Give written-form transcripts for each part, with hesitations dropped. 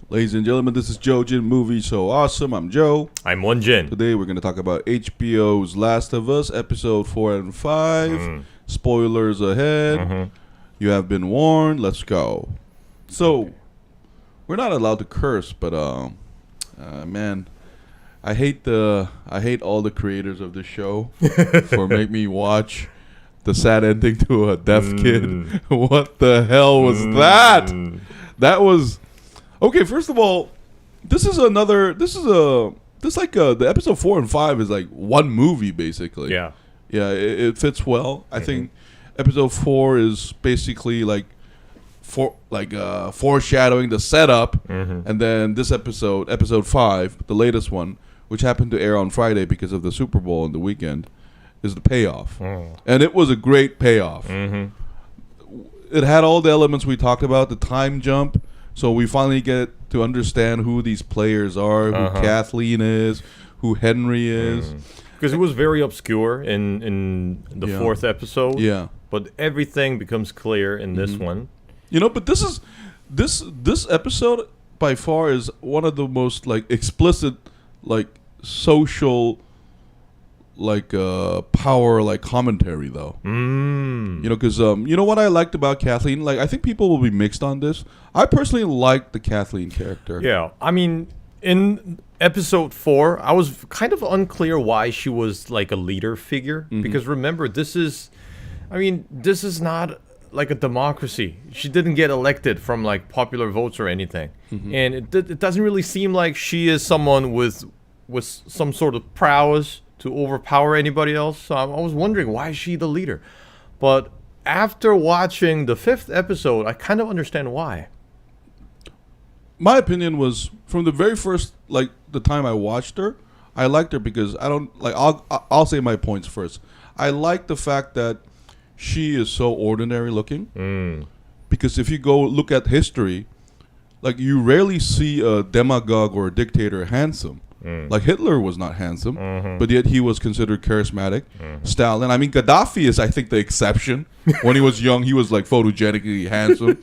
Ladies and gentlemen, this is JoeJinMovieSoAwesome. I'm Joe. I'm Won-Jin. Today we're going to talk about HBO's Last of Us, episode 4 and 5. Spoilers ahead. You have been warned. Let's go. So, we're not allowed to curse, but man, I hate all the creators of this show for making me watch the sad ending to a deaf kid. What the hell was that? That was okay. First of all, the episode 4 and 5 is like one movie basically. Yeah, it fits well. I think episode 4 is basically like foreshadowing the setup, and then this episode 5, the latest one, which happened to air on Friday because of the Super Bowl on the weekend, is the payoff. And it was a great payoff. It had all the elements we talked about, the time jump, so we finally get to understand who these players are, who Kathleen is, who Henry is. Because it was very obscure in the fourth episode. Yeah. But everything becomes clear in this one. You know, but this episode by far is one of the most like explicit, like social, like power, like commentary though. You know, because you know what I liked about Kathleen. Like, I think people will be mixed on this. I personally liked the Kathleen character. Yeah, I mean, in episode 4, I was kind of unclear why she was like a leader figure. Because remember, this is not like a democracy. She didn't get elected from like popular votes or anything, and it doesn't really seem like she is someone with some sort of prowess to overpower anybody else. So I was wondering, why is she the leader? But after watching the 5th episode, I kind of understand why. My opinion was, from the very first, like the time I watched her, I liked her because I don't like. I'll say my points first. I like the fact that she is so ordinary looking. Because if you go look at history, like, you rarely see a demagogue or a dictator handsome. Like, Hitler was not handsome, but yet he was considered charismatic. Stalin, I mean, Gaddafi is, I think, the exception. When he was young, he was like photogenically handsome.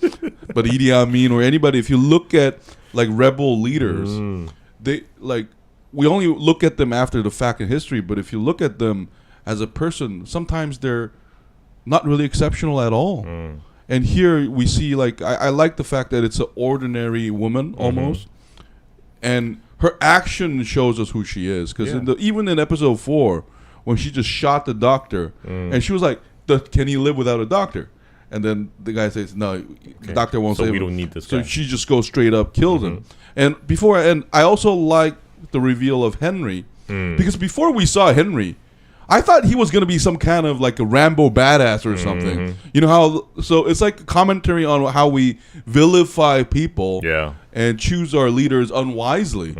But Idi Amin or anybody, if you look at like rebel leaders, they like, we only look at them after the fact in history. But if you look at them as a person, sometimes they're not really exceptional at all. And here we see, like, I like the fact that it's an ordinary woman almost, and her action shows us who she is. Because even in episode 4, when she just shot the doctor, and she was like, "Can he live without a doctor?" And then the guy says, "No, the doctor won't save him. So we don't need this guy." So she just goes straight up, kills him. And I also like the reveal of Henry, because before we saw Henry, I thought he was going to be some kind of like a Rambo badass or something. You know how? So it's like a commentary on how we vilify people and choose our leaders unwisely.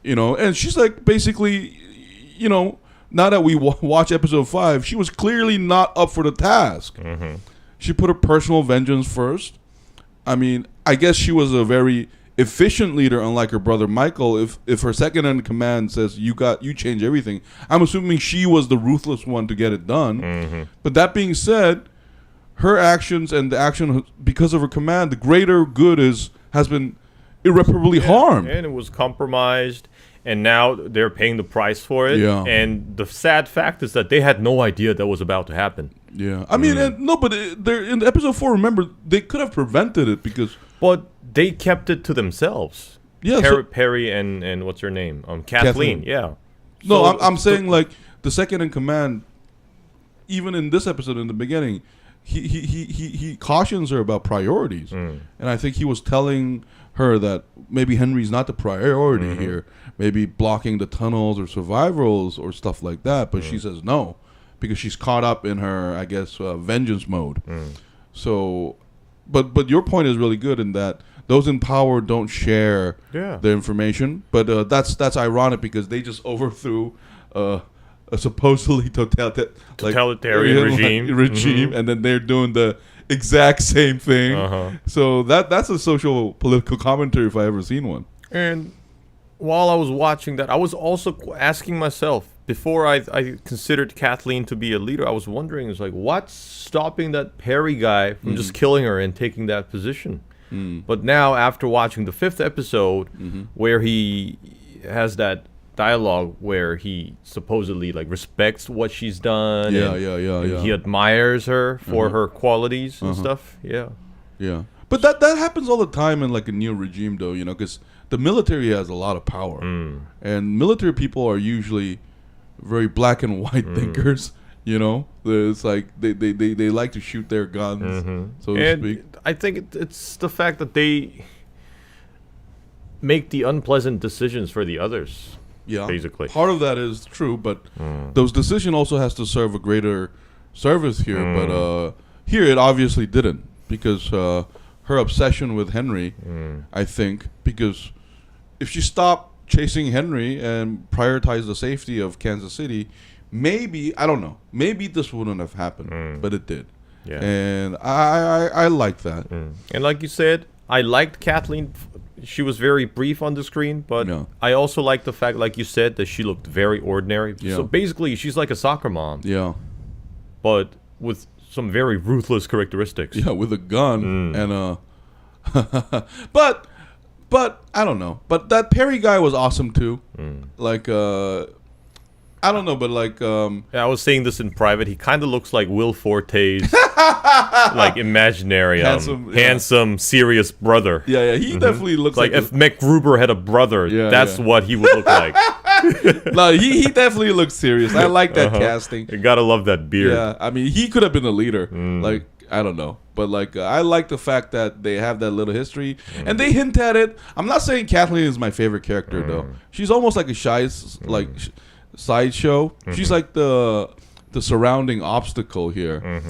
You know, and she's like, basically, you know, now that we watch episode 5, she was clearly not up for the task. She put her personal vengeance first. I mean, I guess she was a very efficient leader, unlike her brother Michael. If her second in command says you change everything, I'm assuming she was the ruthless one to get it done. But that being said, her actions and the action because of her command, the greater good has been irreparably harmed, and it was compromised, and now they're paying the price for it. And the sad fact is that they had no idea that was about to happen. I mean, but they're in episode 4. Remember, they could have prevented it but they kept it to themselves. Perry and what's her name? Kathleen. No, I'm saying, like, the second in command, even in this episode in the beginning, he cautions her about priorities. And I think he was telling her that maybe Henry's not the priority here. Maybe blocking the tunnels or survivals or stuff like that. But she says no, because she's caught up in her, I guess, vengeance mode. So, but your point is really good in that those in power don't share the information. But that's ironic, because they just overthrew a supposedly totalitarian regime, and then they're doing the exact same thing. So that's a social political commentary if I ever seen one. And while I was watching that, I was also asking myself, before I considered Kathleen to be a leader, I was wondering, what's stopping that Perry guy from just killing her and taking that position? But now, after watching the 5th episode, where he has that dialogue where he supposedly like respects what she's done, and he admires her for her qualities and stuff. Yeah. But that happens all the time in like a new regime, though, because the military has a lot of power, and military people are usually very black and white thinkers. It's like they like to shoot their guns, so to speak. I think it's the fact that they make the unpleasant decisions for the others. Yeah, basically. Part of that is true, but those decision also has to serve a greater service here. But here it obviously didn't, because her obsession with Henry, I think, because if she stopped chasing Henry and prioritized the safety of Kansas City, maybe, I don't know, maybe this wouldn't have happened, but it did. Yeah. And I like that. And like you said, I liked Kathleen. She was very brief on the screen, but I also liked the fact, like you said, that she looked very ordinary. So basically, she's like a soccer mom. Yeah. But with some very ruthless characteristics. Yeah, with a gun and but I don't know. But that Perry guy was awesome too. Like I don't know, but like I was saying this in private. He kind of looks like Will Forte's like imaginary handsome, serious brother. Yeah, he definitely looks like if MacGruber had a brother. That's what he would look like. No, he definitely looks serious. I like that casting. You gotta love that beard. Yeah, I mean, he could have been a leader. Like, I don't know, but like I like the fact that they have that little history and they hint at it. I'm not saying Kathleen is my favorite character though. She's almost like a shy sideshow. She's like the surrounding obstacle here.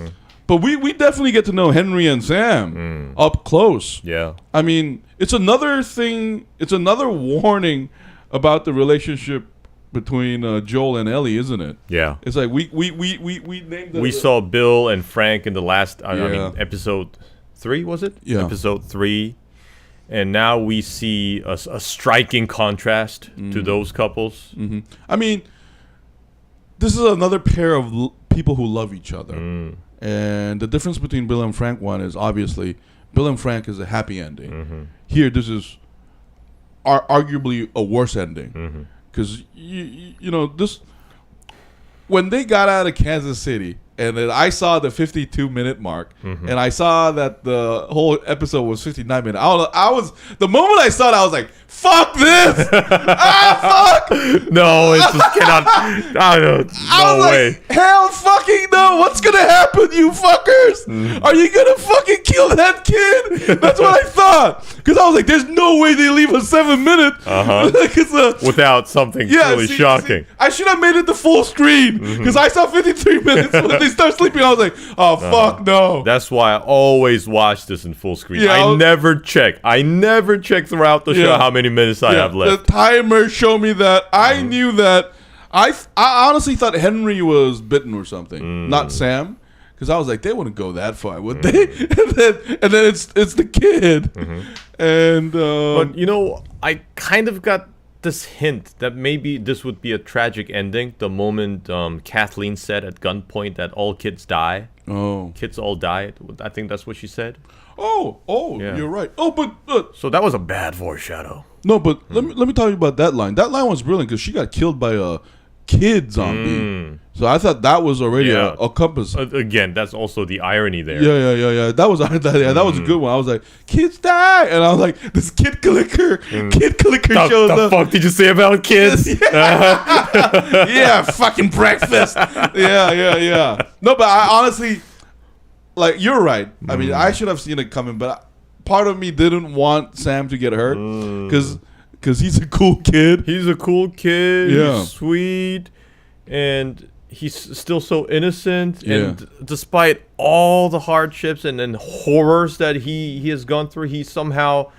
But we definitely get to know Henry and Sam up close. Yeah. I mean, it's another thing. It's another warning about the relationship between Joel and Ellie, isn't it? Yeah. It's like we named we saw Bill and Frank in the last I mean episode 3, was it? Yeah. Episode 3. And now we see a striking contrast to those couples. I mean, this is another pair of people who love each other. And the difference between Bill and Frank one is obviously Bill and Frank is a happy ending. Here, this is arguably a worse ending. Because, you know, this when they got out of Kansas City, and then I saw the 52-minute mark, and I saw that the whole episode was 59 minutes. I was the moment I saw it, I was like, "Fuck this! Fuck! No, it just cannot. I don't. No way. Like, hell, fucking no! What's gonna happen, you fuckers? Are you gonna fucking kill that kid? That's what I thought. Because I was like, "There's no way they leave a 7-minute without something really shocking." I should have made it the full screen because I saw 53 minutes when they start sleeping. I was like, "Oh fuck no!" That's why I always watch this in full screen. Yeah, I never check throughout the show how many minutes I have left. The timer showed me that. I knew that. I honestly thought Henry was bitten or something, not Sam, because I was like, they wouldn't go that far, would they? and then it's the kid, and but you know, I kind of got this hint that maybe this would be a tragic ending the moment Kathleen said at gunpoint that all kids die. Oh, kids all died. I think that's what she said. Oh, yeah. You're right. Oh, but so that was a bad foreshadow. No, but let me tell you about that line. That line was brilliant because she got killed by a kid zombie. So I thought that was already a compass. Again, that's also the irony there. Yeah. That was that was a good one. I was like, kids die, and I was like, this kid clicker shows up. The fuck did you say about kids? Yeah, fucking breakfast. Yeah. No, but I honestly, like, you're right. I mean, I should have seen it coming, but part of me didn't want Sam to get hurt because he's a cool kid. He's a cool kid. Yeah, he's sweet, and he's still so innocent. And despite all the hardships and horrors that he has gone through, he somehow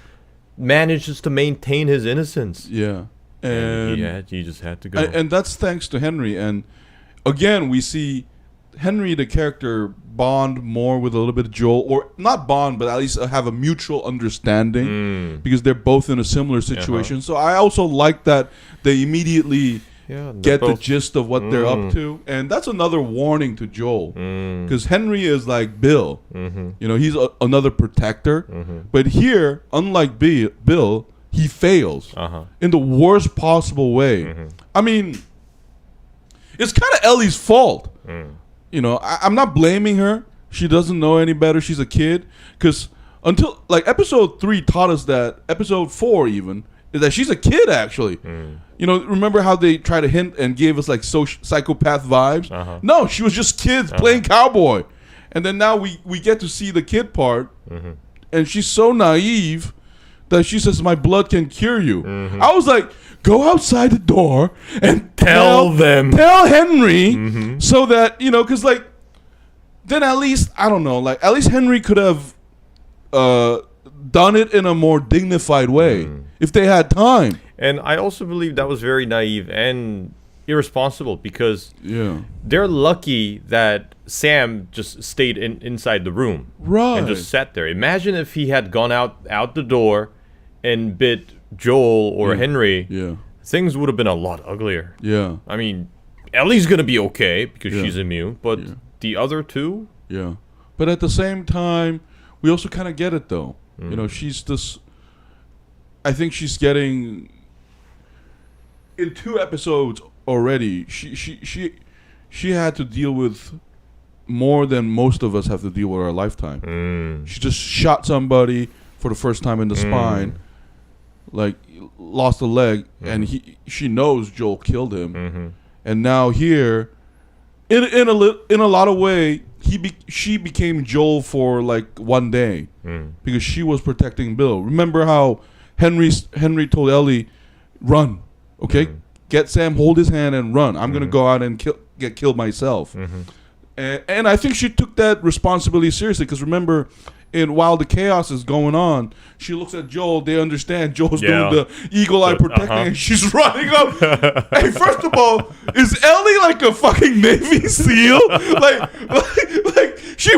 manages to maintain his innocence. Yeah, and he just had to go. And that's thanks to Henry. And again, we see Henry, the character, bond more with a little bit of Joel, or not bond, but at least have a mutual understanding because they're both in a similar situation. So I also like that they immediately get the gist of what they're up to. And that's another warning to Joel. Because Henry is like Bill. You know, he's another protector. But here, unlike Bill, he fails in the worst possible way. I mean, it's kind of Ellie's fault. You know, I'm not blaming her. She doesn't know any better. She's a kid. Because until, like, episode 3 taught us that, episode 4 even, is that she's a kid, actually. You know, remember how they tried to hint and gave us, like, psychopath vibes? No, she was just kids playing cowboy. And then now we get to see the kid part. And she's so naive that she says, my blood can cure you. I was like, go outside the door and tell Henry so that, you know, because, like, then at least, I don't know, like, at least Henry could have done it in a more dignified way if they had time. And I also believe that was very naive and irresponsible because they're lucky that Sam just stayed inside the room and just sat there. Imagine if he had gone out the door and bit Joel or Henry. Things would have been a lot uglier. I mean, Ellie's gonna be okay because she's immune, but the other two. But at the same time, we also kind of get it though. You know, she's this. I think she's getting in 2 episodes already. She had to deal with more than most of us have to deal with our lifetime. She just shot somebody for the first time in the spine, like lost a leg, and she knows Joel killed him, and now here, in a lot of way, she became Joel for like one day because she was protecting Bill. Remember how Henry told Ellie, "Run, okay, get Sam, hold his hand, and run. I'm gonna go out and get killed myself." And I think she took that responsibility seriously because remember, while the chaos is going on, she looks at Joel. They understand Joel's doing the eagle eye protecting, and she's running up. Hey, first of all, is Ellie like a fucking Navy SEAL? like she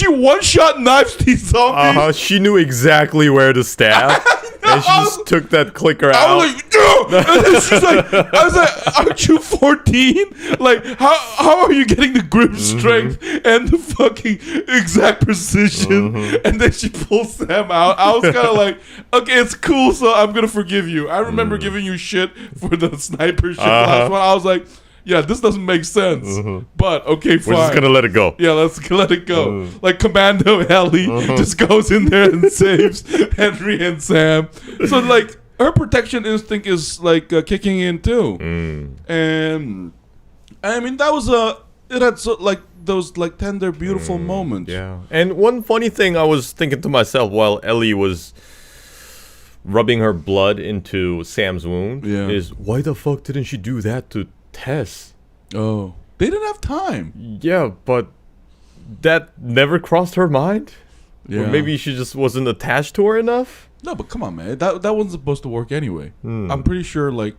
one shot knives these zombies. She knew exactly where to stab. And she just took that clicker out. I was like, no! And then she's like, I was like, aren't you 14? Like, how are you getting the grip strength and the fucking exact precision? And then she pulls Sam out. I was kind of like, okay, it's cool, so I'm going to forgive you. I remember giving you shit for the sniper shit last one. I was like, yeah, this doesn't make sense. But, okay, fine. We're just going to let it go. Yeah, let's let it go. Like Commando Ellie just goes in there and saves Henry and Sam. So, like, her protection instinct is, like, kicking in, too. And, I mean, that was it had, those, like, tender, beautiful moments. Yeah. And one funny thing I was thinking to myself while Ellie was rubbing her blood into Sam's wound is, why the fuck didn't she do that to Tess? Oh, they didn't have time. Yeah, but that never crossed her mind. Or maybe she just wasn't attached to her enough. No, but come on, man. That wasn't supposed to work anyway. I'm pretty sure, like.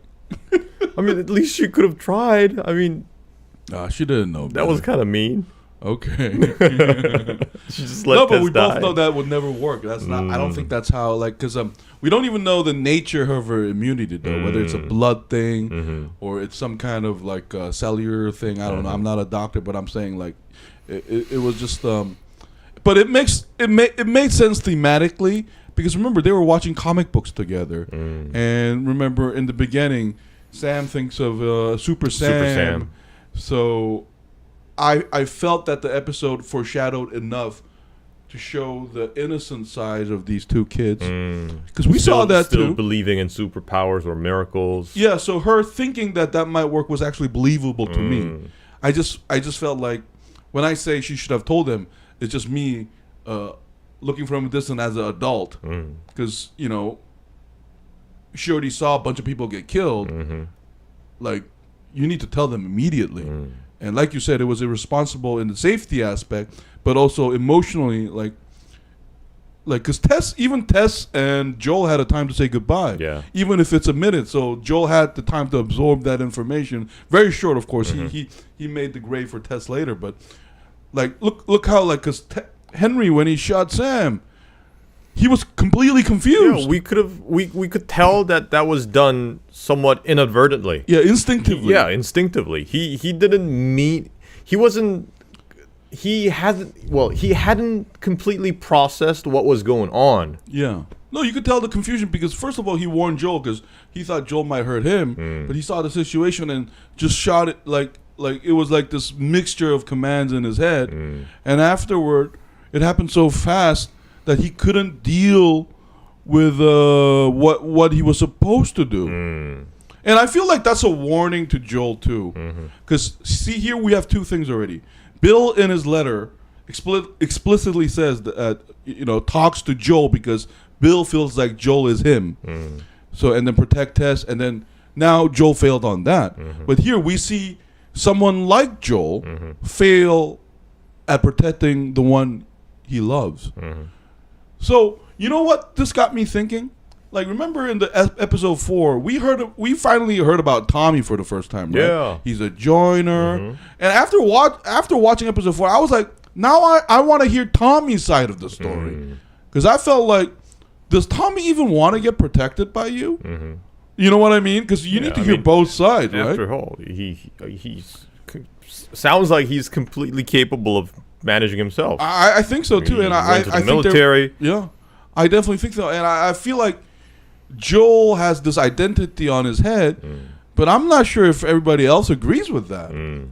I mean, at least she could have tried. I mean, she didn't know. That was kind of mean. Okay. She just let Tess we die. both know that would never work. That's not. I don't think that's how. Like, because we don't even know the nature of her immunity, though. Whether it's a blood thing or it's some kind of like cellular thing. I don't know. I'm not a doctor, but I'm saying like it was just. But it made sense thematically because remember they were watching comic books together, and remember in the beginning, Sam thinks of Super Sam. So. I felt that the episode foreshadowed enough to show the innocent side of these two kids. Because we saw that still too. Believing in superpowers or miracles. Yeah, so her thinking that might work was actually believable to me. I just felt like when I say she should have told him, it's just me looking from a distance as an adult. Because, you know, she already saw a bunch of people get killed. Like, you need to tell them immediately. And like you said, it was irresponsible in the safety aspect, but also emotionally, like, because Tess and Joel had a time to say goodbye. Yeah. Even if it's a minute, so Joel had the time to absorb that information. Very short, of course. He made the grave for Tess later, but like, look how like, because Henry when he shot Sam, he was completely confused. Yeah, we could tell that was done somewhat inadvertently. Yeah, instinctively. Yeah, instinctively. He didn't mean he hadn't completely processed what was going on. Yeah. No, you could tell the confusion because first of all, he warned Joel because he thought Joel might hurt him, but he saw the situation and just shot it like it was like this mixture of commands in his head, and afterward, it happened so fast that he couldn't deal with what he was supposed to do. And I feel like that's a warning to Joel too, because see here we have two things already. Bill in his letter explicitly says that talks to Joel because Bill feels like Joel is him. So and then protect Tess, and then now Joel failed on that. But here we see someone like Joel fail at protecting the one he loves. So you know what this got me thinking? Like remember in the episode 4, we finally heard about Tommy for the first time, right? Yeah. He's a joiner. And after watching episode 4, I was like, now I want to hear Tommy's side of the story. Because I felt like, does Tommy even want to get protected by you? You know what I mean? Because you need to hear both sides, right? After all, he's sounds like he's completely capable of managing himself. I think so too, and I think military. Yeah, I definitely think so, and I feel like Joel has this identity on his head, but I'm not sure if everybody else agrees with that.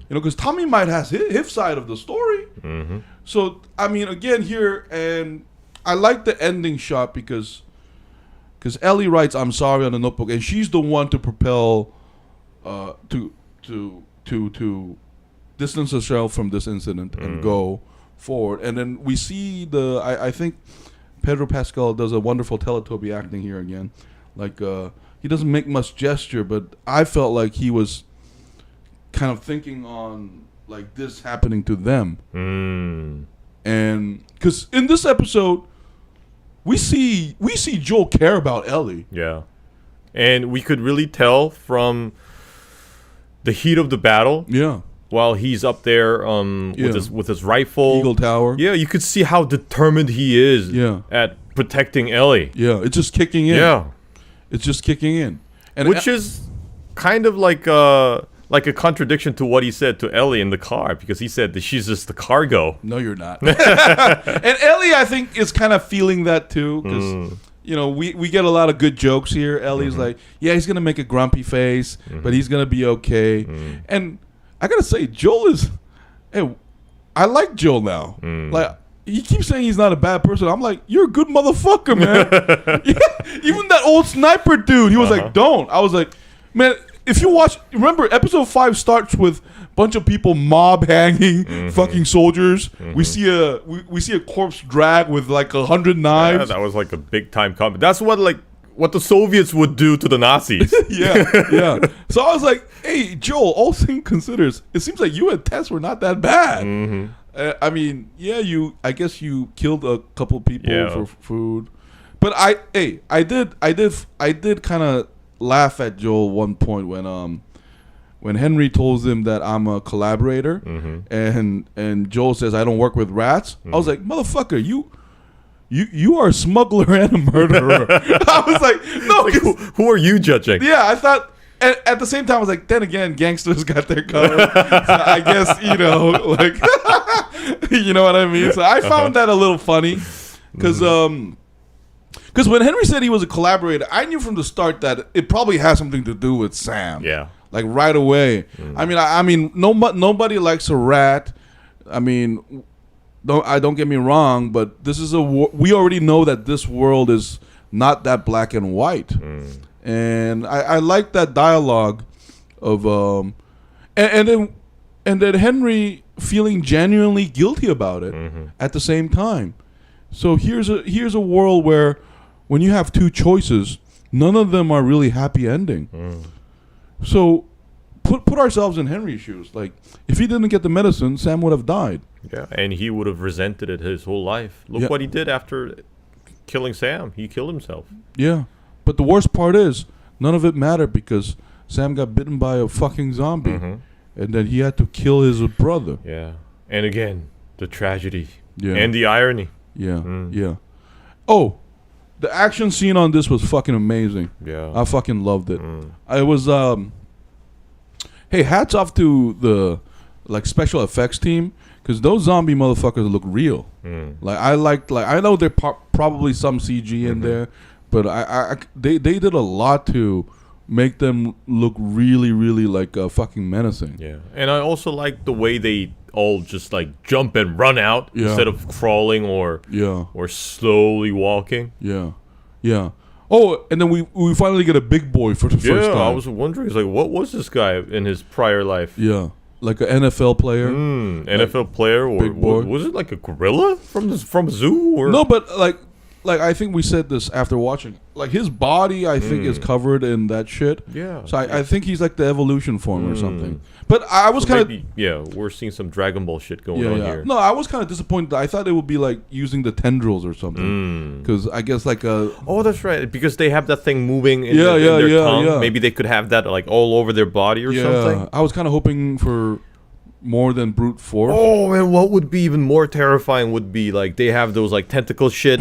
Because Tommy might have his side of the story. So I mean, again here, and I like the ending shot because Ellie writes "I'm sorry" on the notebook, and she's the one to propel to distance herself from this incident and go forward. And then we see I think Pedro Pascal does a wonderful Teletubby acting here again. Like he doesn't make much gesture, but I felt like he was kind of thinking on like this happening to them. And because in this episode we see Joel care about Ellie. Yeah. And we could really tell from the heat of the battle. Yeah. While he's up there with his rifle. Eagle Tower. Yeah, you could see how determined he is at protecting Ellie. Yeah, it's just kicking in. Yeah. It's just kicking in. And which is kind of like a contradiction to what he said to Ellie in the car, because he said that she's just the cargo. No, you're not. And Ellie, I think, is kind of feeling that too, because we get a lot of good jokes here. Ellie's like, yeah, he's gonna make a grumpy face, but he's gonna be okay. And I gotta say, Joel is. Hey, I like Joel now. Like he keeps saying he's not a bad person. I'm like, you're a good motherfucker, man. Yeah, even that old sniper dude, he was like, don't. I was like, man. If you remember, episode 5 starts with a bunch of people mob hanging fucking soldiers. We see a corpse drag with like 100 knives. Yeah, that was like a big time combat. That's what the Soviets would do to the Nazis. yeah. So I was like, hey, Joel, all things considered, it seems like you and Tess were not that bad. I mean, yeah, I guess you killed a couple people for food, but I did kind of laugh at Joel one point when Henry tells him that I'm a collaborator, and Joel says I don't work with rats. I was like, motherfucker, you are a smuggler and a murderer. I was like, no, like, who are you judging? Yeah, I thought. At the same time, I was like, then again, gangsters got their cover. So I guess like you know what I mean. So I found that a little funny because when Henry said he was a collaborator, I knew from the start that it probably has something to do with Sam. Yeah, like right away. I mean, nobody likes a rat. I mean, don't get me wrong, but this is we already know that this world is not that black and white. And I like that dialogue of and then Henry feeling genuinely guilty about it at the same time. So here's a world where when you have two choices, none of them are really happy ending. So put ourselves in Henry's shoes. Like if he didn't get the medicine, Sam would have died. Yeah, and he would have resented it his whole life. Look what he did after killing Sam. He killed himself. Yeah. But the worst part is, none of it mattered because Sam got bitten by a fucking zombie. And then he had to kill his brother. Yeah. And again, the tragedy. Yeah. And the irony. Yeah. Yeah. Oh, The action scene on this was fucking amazing. Yeah. I fucking loved it. I was hey, hats off to the like special effects team, because those zombie motherfuckers look real. Like I know there probably some CG in there, but they did a lot to make them look really, really like fucking menacing. Yeah, and I also like the way they all just like jump and run out instead of crawling or slowly walking. Yeah. Oh, and then we finally get a big boy for the first time. Yeah, I was wondering, it's like, what was this guy in his prior life? Yeah, like an NFL player. NFL player, or big boy. Was it like a gorilla from a zoo? Or? No, but like I think we said this after watching. Like his body, I think is covered in that shit. Yeah. So I think he's like the evolution form or something. But I was kind of we're seeing some Dragon Ball shit going on here. No, I was kind of disappointed. I thought it would be like using the tendrils or something. Because I guess like a that's right. Because they have that thing moving in their tongue. Yeah. Maybe they could have that like all over their body or something. I was kind of hoping for more than brute force. Oh, and what would be even more terrifying would be like they have those like tentacle shit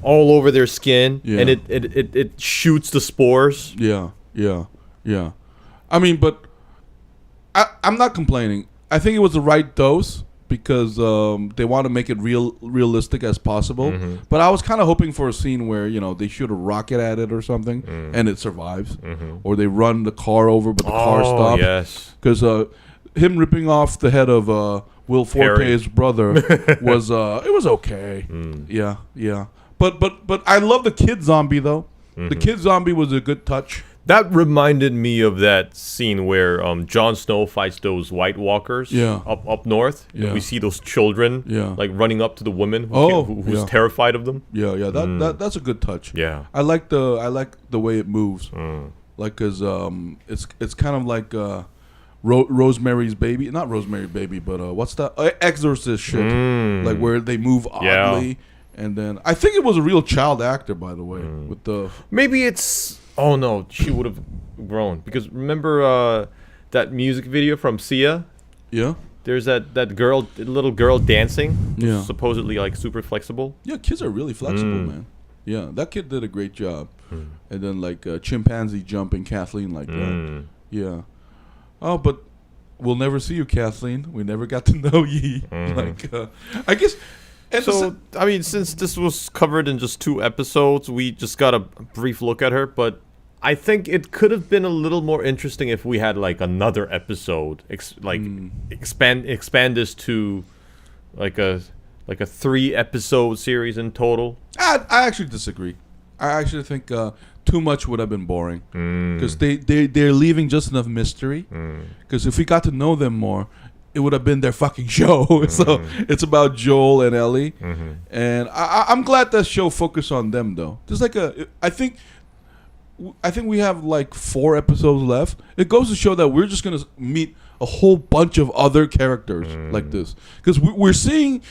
all over their skin, and it shoots the spores. Yeah. I mean, but I'm not complaining. I think it was the right dose because they want to make it realistic as possible. But I was kind of hoping for a scene where they shoot a rocket at it or something, and it survives, or they run the car over, but the car stops. Yes, because him ripping off the head of Will Forte's brother was it was okay. Yeah. But I love the kid zombie though. The kid zombie was a good touch. That reminded me of that scene where Jon Snow fights those White Walkers up north. Yeah. We see those children like running up to the woman who's terrified of them. Yeah. That's a good touch. Yeah. I like the way it moves. Like cuz it's kind of like Rosemary's Baby, not Rosemary's Baby, but what's that? Exorcist shit. Like where they move oddly. And then I think it was a real child actor, by the way, with the maybe it's. Oh no, she would have grown because remember that music video from Sia? Yeah. There's that little girl dancing. Yeah. Supposedly like super flexible. Yeah, kids are really flexible, man. Yeah, that kid did a great job. And then like chimpanzee jumping Kathleen like that. Yeah. Oh, but we'll never see you, Kathleen. We never got to know ye. Like I guess. And so, I mean, since this was covered in just 2 episodes, we just got a brief look at her. But I think it could have been a little more interesting if we had like another episode, expand this to like a 3-episode series in total. I actually disagree. I actually think too much would have been boring because they're leaving just enough mystery. Because if we got to know them more, it would have been their fucking show. So it's about Joel and Ellie, and I'm glad that show focused on them though. There's like I think we have like 4 episodes left. It goes to show that we're just gonna meet a whole bunch of other characters like this because we're seeing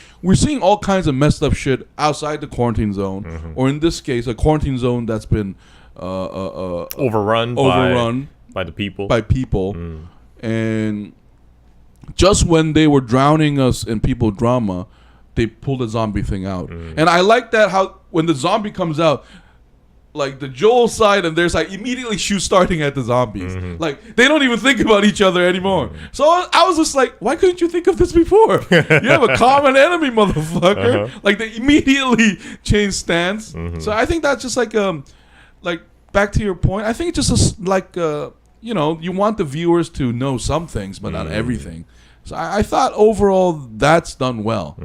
all kinds of messed up shit outside the quarantine zone, or in this case, a quarantine zone that's been overrun by the people. And just when they were drowning us in people drama, they pulled the zombie thing out. And I like that how when the zombie comes out, like the Joel side and their side immediately shoot starting at the zombies. Like they don't even think about each other anymore. So I was just like, why couldn't you think of this before? You have a common enemy, motherfucker. Like they immediately change stance. So I think that's just like back to your point. I think it's just you want the viewers to know some things, but not everything. So I thought overall that's done well.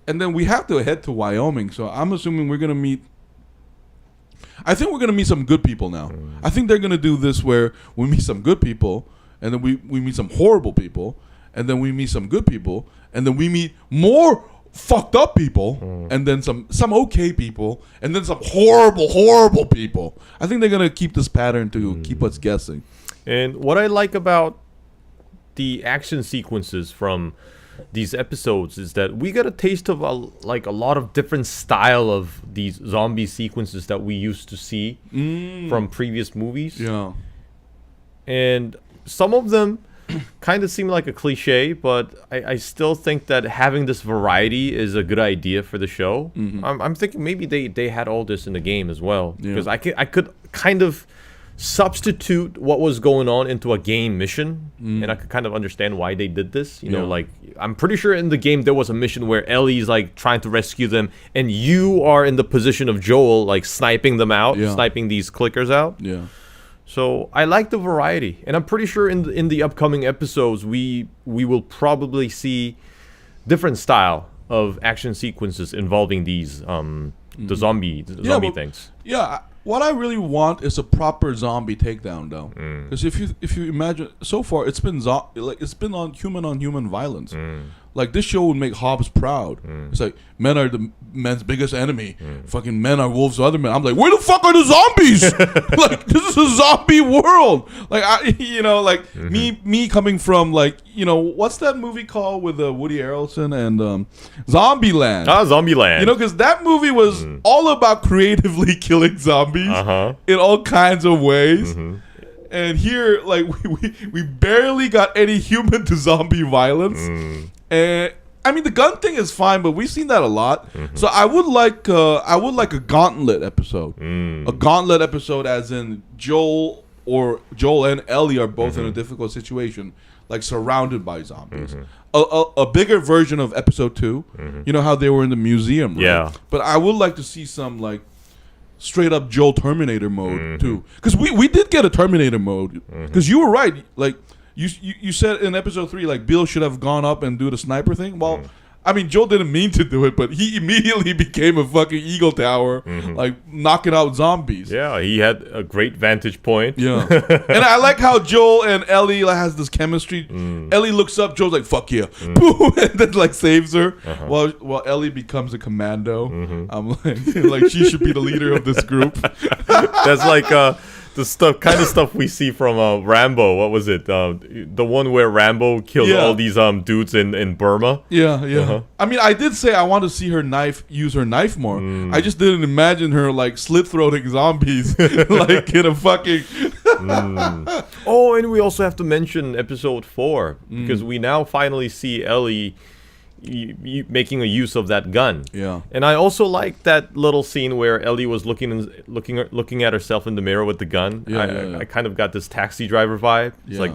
And then we have to head to Wyoming, so I'm assuming we're gonna meet. I think we're gonna meet some good people now. I think they're gonna do this where we meet some good people, and then we meet some horrible people, and then we meet some good people, and then we meet more fucked up people, and then some okay people, and then some horrible people. I think they're gonna keep this pattern to keep us guessing. And what I like about the action sequences from these episodes is that we got a taste of a lot of different style of these zombie sequences that we used to see from previous movies. Yeah. And some of them kind of seem like a cliche, but I still think that having this variety is a good idea for the show. I'm thinking maybe they had all this in the game as well, because I could kind of substitute what was going on into a game mission, and I could kind of understand why they did this. You know, like I'm pretty sure in the game there was a mission where Ellie's like trying to rescue them, and you are in the position of Joel, like sniping them out, sniping these clickers out. Yeah. So I like the variety, and I'm pretty sure in the upcoming episodes we will probably see different style of action sequences involving these the zombie things. Yeah. What I really want is a proper zombie takedown, though, because if you imagine, so far it's been on human violence. Like this show would make Hobbs proud. It's like men are the men's biggest enemy. Fucking men are wolves of other men. I'm like, where the fuck are the zombies? Like this is a zombie world. Like me coming from like what's that movie called with Woody Harrelson and Zombieland? Zombieland. Because that movie was all about creatively killing zombies in all kinds of ways. And here, like we barely got any human to zombie violence. And I mean, the gun thing is fine, but we've seen that a lot. So I would like a gauntlet episode. A gauntlet episode, as in Joel and Ellie are both in a difficult situation, like surrounded by zombies. A bigger version of episode 2. You know how they were in the museum, right? Yeah. But I would like to see some like straight up Joel Terminator mode too, because we did get a Terminator mode. Because you were right, like. You said in episode 3, like, Bill should have gone up and do the sniper thing. Well, I mean, Joel didn't mean to do it, but he immediately became a fucking Eagle Tower, like, knocking out zombies. Yeah, he had a great vantage point. Yeah. And I like how Joel and Ellie has this chemistry. Ellie looks up, Joel's like, fuck yeah. Boom! And then, like, saves her. While Ellie becomes a commando. I'm like she should be the leader of this group. That's like... the kind of stuff we see from Rambo. What was it? The one where Rambo killed all these dudes in Burma. Yeah. I mean, I did say I want to see her use her knife more. I just didn't imagine her like slit-throating zombies like in a fucking. Oh, and we also have to mention episode 4 because we now finally see Ellie making a use of that gun. Yeah. And I also like that little scene where Ellie was looking at herself in the mirror with the gun. I kind of got this Taxi Driver vibe. It's like,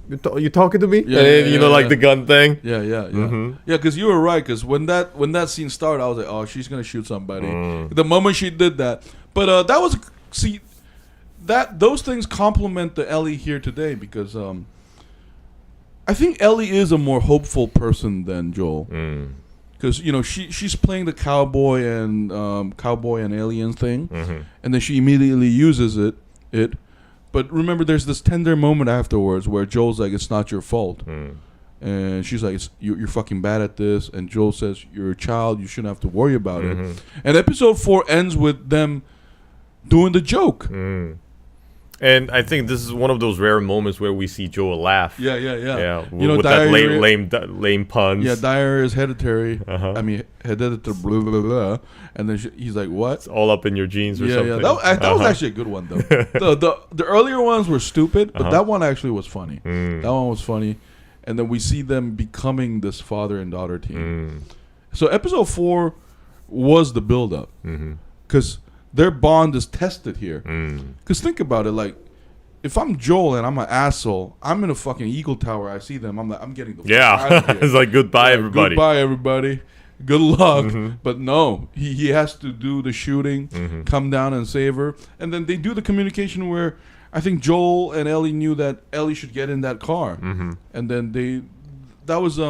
you talking to me? Like the gun thing. Yeah, because you were right, because when that scene started, I was like, oh, she's gonna shoot somebody. The moment she did that. But that was, see, those things complement the Ellie here today, because I think Ellie is a more hopeful person than Joel, because she's playing the cowboy and alien thing, and then she immediately uses it. But remember, there's this tender moment afterwards where Joel's like, "It's not your fault," and she's like, "You're fucking bad at this," and Joel says, "You're a child. You shouldn't have to worry about it." And episode 4 ends with them doing the joke. And I think this is one of those rare moments where we see Joel laugh. Yeah. With that lame puns. Yeah, diarrhea is hereditary. I mean, hereditary, blah, blah, blah. And then he's like, what? It's all up in your genes or something. Yeah, that was actually a good one, though. the earlier ones were stupid, but that one actually was funny. That one was funny. And then we see them becoming this father and daughter team. So episode 4 was the build-up. Because... their bond is tested here. Because think about it, like, if I'm Joel and I'm an asshole, I'm in a fucking Eagle Tower, I see them, I'm like, I'm getting the fuck out of here. It's like, goodbye, everybody. Goodbye, everybody. Good luck. But no, he has to do the shooting, come down and save her. And then they do the communication where I think Joel and Ellie knew that Ellie should get in that car. And then that was,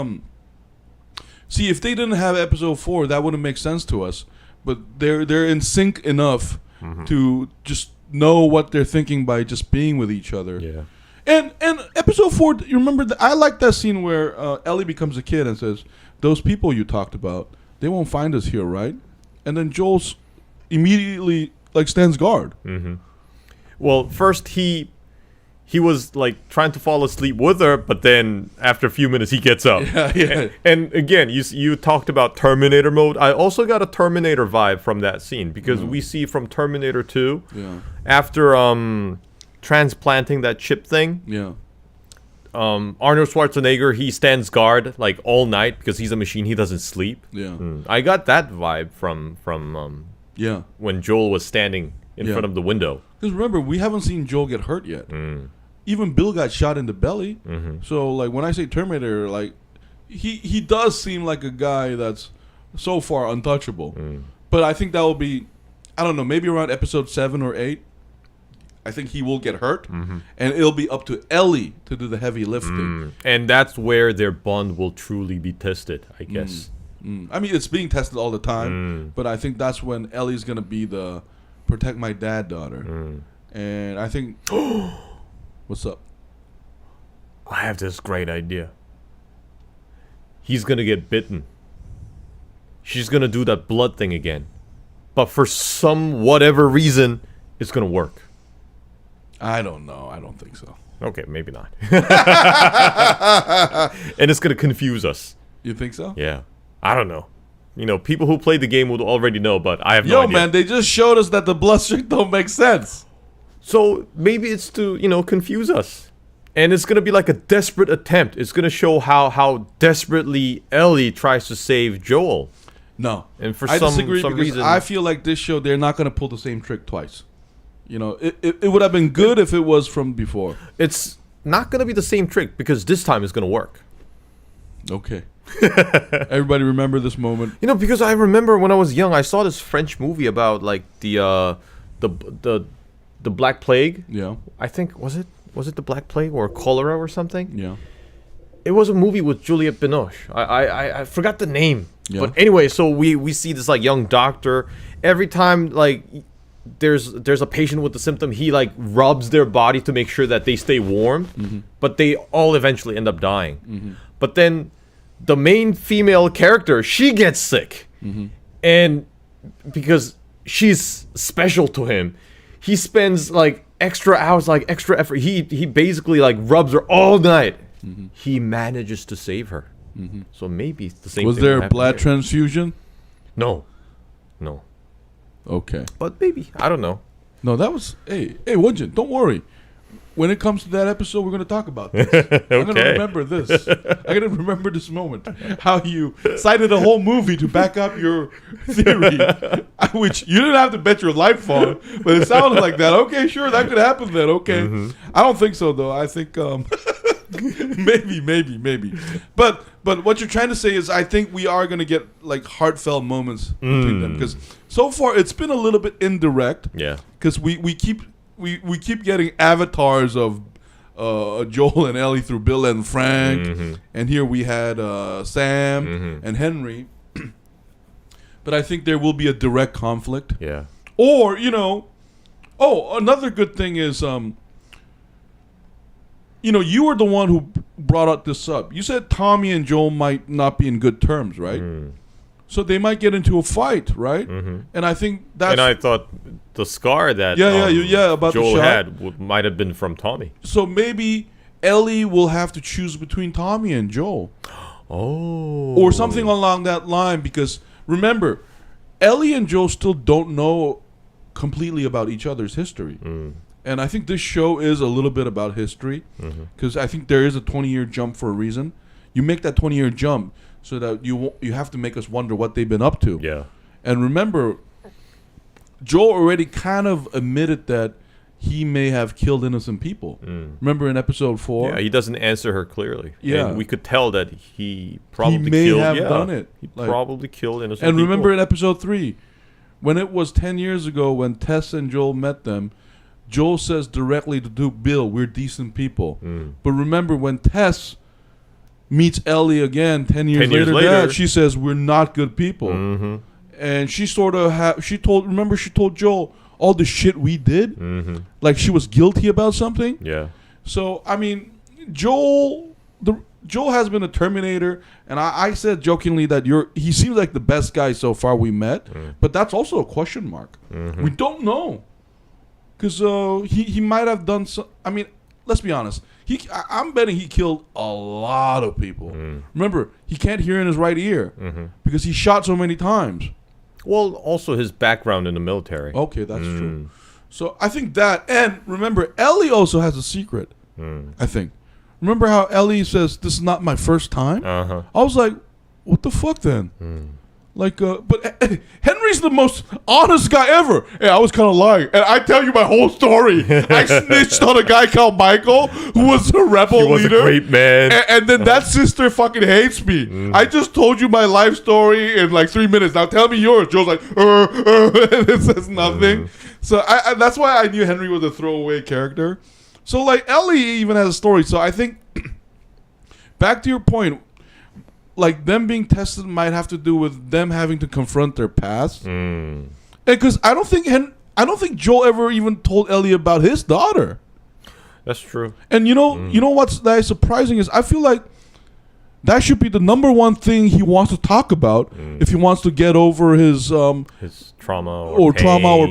see, if they didn't have episode 4, that wouldn't make sense to us. But they're in sync enough to just know what they're thinking by just being with each other. Yeah. And episode 4, you remember I like that scene where Ellie becomes a kid and says, "Those people you talked about, they won't find us here, right?" And then Joel's immediately like stands guard. Well, first he was like trying to fall asleep with her, but then after a few minutes he gets up. And again, you talked about Terminator mode. I also got a Terminator vibe from that scene, because we see from Terminator 2, after transplanting that chip thing, Arnold Schwarzenegger, he stands guard like all night because he's a machine. He doesn't sleep. Yeah. I got that vibe from Yeah. when Joel was standing in front of the window. Because remember, we haven't seen Joel get hurt yet. Even Bill got shot in the belly. So, like, when I say Terminator, like, he does seem like a guy that's so far untouchable. But I think that will be, I don't know, maybe around episode 7 or 8. I think he will get hurt, and it'll be up to Ellie to do the heavy lifting. And that's where their bond will truly be tested, I guess. I mean, it's being tested all the time, but I think that's when Ellie's going to be the protect my dad daughter. And I think... What's up? I have this great idea. He's going to get bitten. She's going to do that blood thing again. But for some whatever reason, it's going to work. I don't know. I don't think so. Okay, maybe not. And it's going to confuse us. You think so? Yeah. I don't know. You know, people who played the game would already know, but I have no idea. Yo, man, they just showed us that the blood streak don't make sense. So maybe it's to, you know, confuse us. And it's going to be like a desperate attempt. It's going to show how desperately Ellie tries to save Joel. No. And for I some disagree because reason... I feel like this show, they're not going to pull the same trick twice. You know, it would have been good if it was from before. It's not going to be the same trick because this time it's going to work. Okay. Everybody remember this moment. You know, because I remember when I was young, I saw this French movie about like the Black Plague. Yeah. I think was it the Black Plague or cholera or something? Yeah. It was a movie with Juliette Binoche. I forgot the name. Yeah. But anyway, so we see this like young doctor. Every time like there's a patient with the symptom, he like rubs their body to make sure that they stay warm. But they all eventually end up dying. But then the main female character, she gets sick. And because she's special to him, he spends like extra hours, like extra effort. He basically like rubs her all night. He manages to save her. So maybe it's the same Was thing. there a blood transfusion? No. Okay. But maybe. I don't know. No, that was... Hey, Won-Jin, don't worry. When it comes to that episode, we're going to talk about this. I'm going to remember this. I'm going to remember this moment. How you cited a whole movie to back up your theory, which you didn't have to bet your life on, but it sounded like that. Okay, sure, that could happen then. Okay. I don't think so, though. I think... maybe. But what you're trying to say is I think we are going to get like heartfelt moments between them, because so far it's been a little bit indirect. Yeah. Because we keep getting avatars of Joel and Ellie through Bill and Frank, and here we had Sam and Henry. But I think there will be a direct conflict. Yeah. Or, you know, another good thing is you know, you were the one who brought up this up. You said Tommy and Joel might not be in good terms, right? So they might get into a fight, right? And I think that's... And I thought the scar that about Joel the shot had might have been from Tommy. So maybe Ellie will have to choose between Tommy and Joel. Or something along that line, because remember, Ellie and Joel still don't know completely about each other's history. And I think this show is a little bit about history, because I think there is a 20-year jump for a reason. You make that 20-year jump so that you have to make us wonder what they've been up to. Yeah. And remember, Joel already kind of admitted that he may have killed innocent people. Remember in episode 4? Yeah, he doesn't answer her clearly. Yeah. And we could tell that he probably may killed... have done it. He Like- probably killed innocent And people. remember in episode 3, when it was 10 years ago when Tess and Joel met them, Joel says directly to Bill, we're decent people. But remember when Tess meets Ellie again 10 years later, she says we're not good people. And she sort of she told Joel all the shit we did, like she was guilty about something. Yeah. So I mean, Joel has been a Terminator, and I said jokingly that he seems like the best guy so far we met, but that's also a question mark. We don't know, because he might have done some. I mean, let's be honest. I'm betting he killed a lot of people. Remember, he can't hear in his right ear because he shot so many times. Well, also his background in the military. Okay, that's true. So I think that, and remember, Ellie also has a secret. I think. remember how Ellie says, "This is not my first time." Uh-huh. I was like, "What the fuck then?" Like, but Henry's the most honest guy ever. Hey, I was kind of lying, and I tell you my whole story. I snitched on a guy called Michael, who was a rebel He was leader. a great man. And then that sister fucking hates me. I just told you my life story in like 3 minutes. Now tell me yours. Joe's like, and it says nothing. So I that's why I knew Henry was a throwaway character. So like Ellie even has a story. So I think back to your point. Like them being tested might have to do with them having to confront their past, because I don't think Joel ever even told Ellie about his daughter. That's true. And you know what's that is surprising is I feel like that should be the number one thing he wants to talk about if he wants to get over his trauma or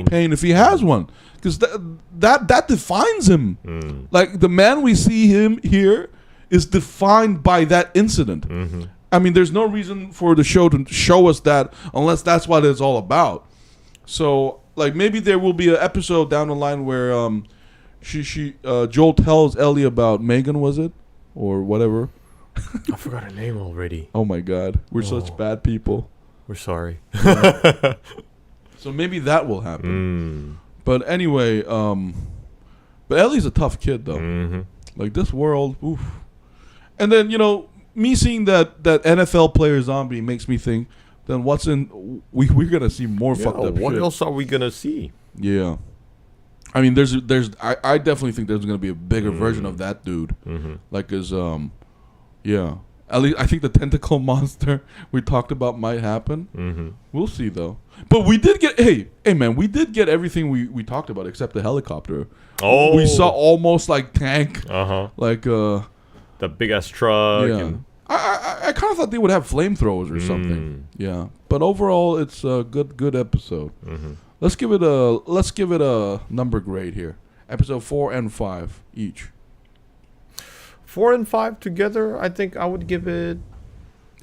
pain if he has one, because that defines him. Like the man we see him here is defined by that incident. I mean, there's no reason for the show to show us that unless that's what it's all about. So, like, maybe there will be an episode down the line where Joel tells Ellie about Megan, was it? Or whatever. I forgot her name already. Oh, my God. We're such bad people. We're sorry. So maybe that will happen. But anyway, but Ellie's a tough kid, though. Like, this world, oof. And then, me seeing that NFL player zombie makes me think, then what's in... We're going to see more fucked up what shit. else are we going to see? Yeah. I mean, I definitely think there's going to be a bigger version of that dude. Like his, yeah. At least I think the tentacle monster we talked about might happen. We'll see, though. But we did get... Hey, man, we did get everything we talked about except the helicopter. Oh. We saw almost like tank. Like, the big-ass truck. Yeah. And I kind of thought they would have flamethrowers or something. Yeah, but overall, it's a good episode. Let's give it a number grade here. Episode 4 and 5 each. 4 and 5 together, I think I would give it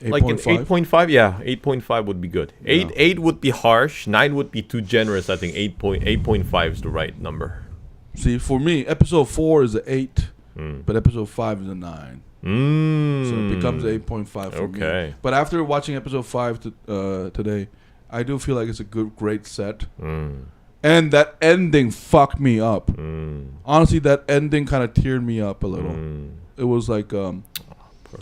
8. like an 8.5. Yeah, 8.5 would be good. Yeah. 8 would be harsh. 9 would be too generous. I think 8.5 is the right number. See, for me, episode 4 is an 8, but episode 5 is a 9. So it becomes 8.5 for me. But after watching episode 5 today, I do feel like it's a great set. And that ending fucked me up. Honestly, that ending kind of teared me up a little. It was like poor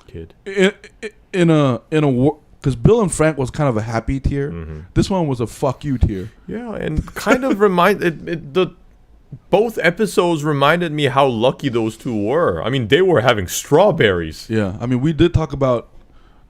kid. In a because Bill and Frank was kind of a happy tear. This one was a fuck you tear. Yeah, and kind of both episodes reminded me how lucky those two were. I mean, they were having strawberries. Yeah, I mean, we did talk about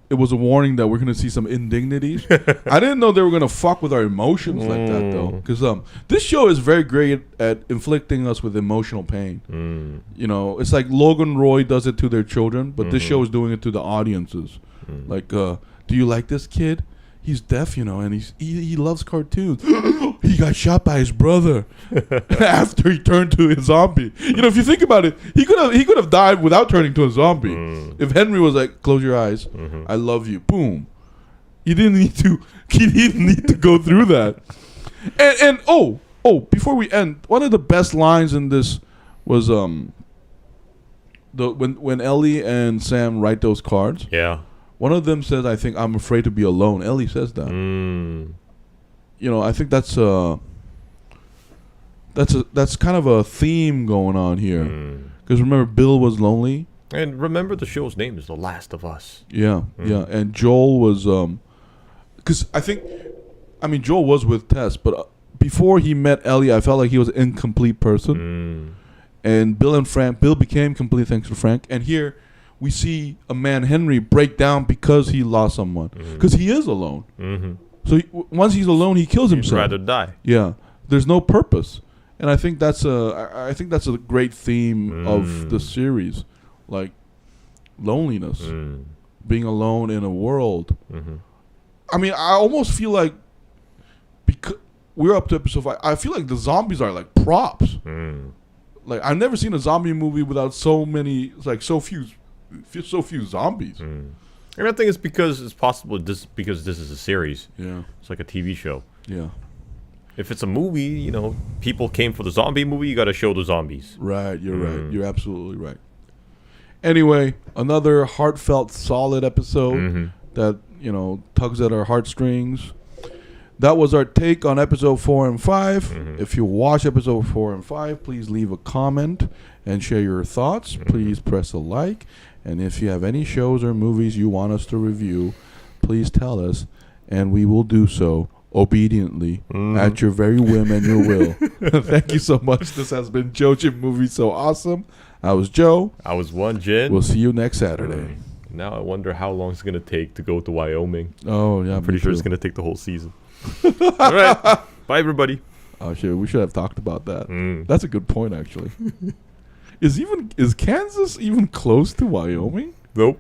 it was a warning that we're going to see some indignities. I didn't know they were going to fuck with our emotions like that, though. Because this show is very great at inflicting us with emotional pain. It's like Logan Roy does it to their children, but this show is doing it to the audiences. Like, do you like this kid? He's deaf, and he loves cartoons. He got shot by his brother after he turned to a zombie. If you think about it, he could have died without turning to a zombie. If Henry was like, "Close your eyes, I love you," boom. He didn't need to go through that. And before we end, one of the best lines in this was when Ellie and Sam write those cards. Yeah. One of them says, "I think I'm afraid to be alone." Ellie says that. I think that's kind of a theme going on here. Because remember, Bill was lonely. And remember, the show's name is The Last of Us. Yeah, yeah. And Joel was because Joel was with Tess, but before he met Ellie, I felt like he was an incomplete person. And Bill became complete thanks to Frank. And here we see a man, Henry, break down because he lost someone. Because he is alone. So once he's alone, he kills himself. He'd rather die. Yeah, there's no purpose, and I think that's a great theme of the series, like loneliness, being alone in a world. I mean, I almost feel like because we're up to episode 5, I feel like the zombies are like props. Like I've never seen a zombie movie without so few zombies. And I think it's because it's possible because this is a series. Yeah. It's like a TV show. Yeah. If it's a movie, people came for the zombie movie, you got to show the zombies. Right, you're right. You're absolutely right. Anyway, another heartfelt, solid episode that, tugs at our heartstrings. That was our take on episode 4 and 5. If you watch episode 4 and 5, please leave a comment and share your thoughts. Please press a like. And if you have any shows or movies you want us to review, please tell us, and we will do so obediently at your very whim and your will. Thank you so much. This has been JoeJinMovieSoAwesome. I was Joe. I was Won-Jin. We'll see you next Saturday. Now I wonder how long it's going to take to go to Wyoming. Oh, yeah. I'm pretty sure it's going to take the whole season. All right. Bye, everybody. Oh, shit. We should have talked about that. That's a good point, actually. Is Kansas even close to Wyoming? Nope.